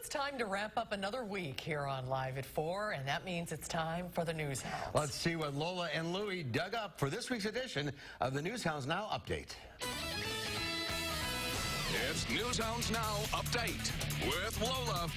it's time to wrap up another week here on Live at 4, and that means it's time for the Newshounds. Let's see what Lola and Lui dug up for this week's edition of the Newshounds Now update. It's Newshounds Now Update with Lola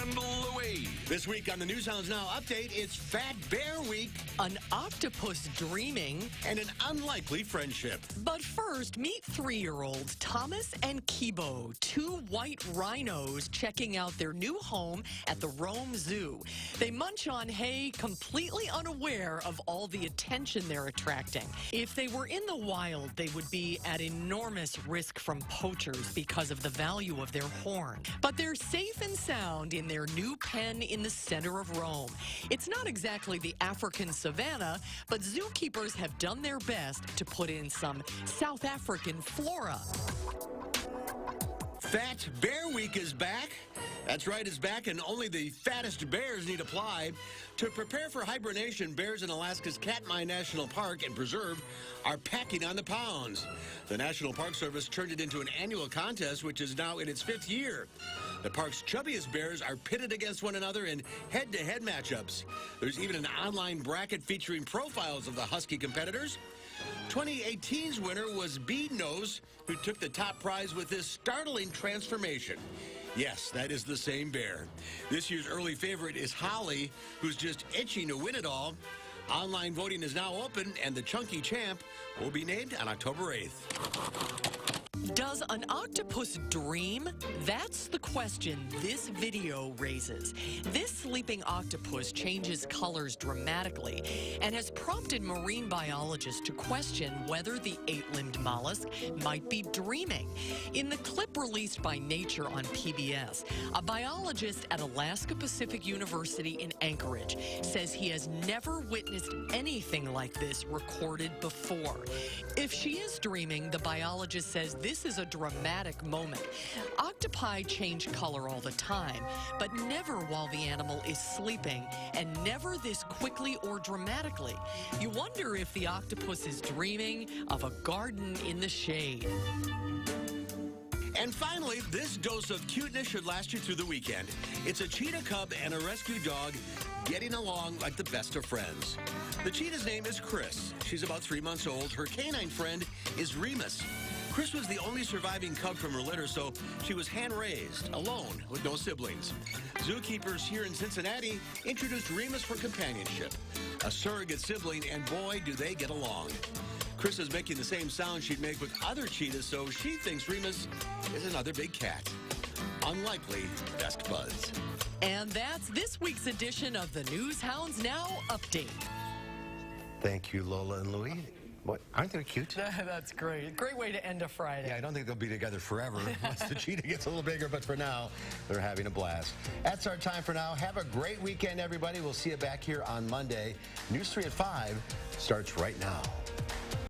and Lui. This week on the Newshounds Now update, it's Fat Bear Week. An octopus dreaming. And an unlikely friendship. But first, meet 3-year-olds Thomas and Kibo, 2 white rhinos checking out their new home at the Rome Zoo. They munch on hay, completely unaware of all the attention they're attracting. If they were in the wild, they would be at enormous risk from poachers because of the value of their horn. But they're safe and sound in their new pen in the center of Rome. It's not exactly the African savannah, but zookeepers have done their best to put in some South African flora. Fat Bear Week is back. That's right, it's back, and only the fattest bears need apply. To prepare for hibernation, bears in Alaska's Katmai National Park and Preserve are packing on the pounds. The National Park Service turned it into an annual contest, which is now in its 5th year. The park's chubbiest bears are pitted against one another in head-to-head matchups. There's even an online bracket featuring profiles of the husky competitors. 2018's winner was Bead-Nose, who took the top prize with this startling transformation. Yes, that is the same bear. This year's early favorite is Holly, who's just itching to win it all. Online voting is now open, and the chunky champ will be named on October 8th. Does an octopus dream? That's the question this video raises. This sleeping octopus changes colors dramatically and has prompted marine biologists to question whether the 8-limbed mollusk might be dreaming. In the clip released by Nature on PBS, a biologist at Alaska Pacific University in Anchorage says he has never witnessed anything like this recorded before. If she is dreaming, the biologist says this is a dramatic moment. Octopi change color all the time, but never while the animal is sleeping, and never this quickly or dramatically. You wonder if the octopus is dreaming of a garden in the shade. And finally, this dose of cuteness should last you through the weekend. It's a cheetah cub and a rescue dog getting along like the best of friends. The cheetah's name is Chris. She's about 3 months old. Her canine friend is Remus. Chris was the only surviving cub from her litter, so she was hand-raised, alone, with no siblings. Zookeepers here in Cincinnati introduced Remus for companionship, a surrogate sibling, and boy, do they get along. Chris is making the same sound she'd make with other cheetahs, so she thinks Remus is another big cat. Unlikely best buds. And that's this week's edition of the Newshounds Now Update. Thank you, Lola and Lui. What? Aren't they cute? That's great. Great way to end a Friday. Yeah, I don't think they'll be together forever once the cheetah gets a little bigger, but for now, they're having a blast. That's our time for now. Have a great weekend, everybody. We'll see you back here on Monday. News 3 at 5 starts right now.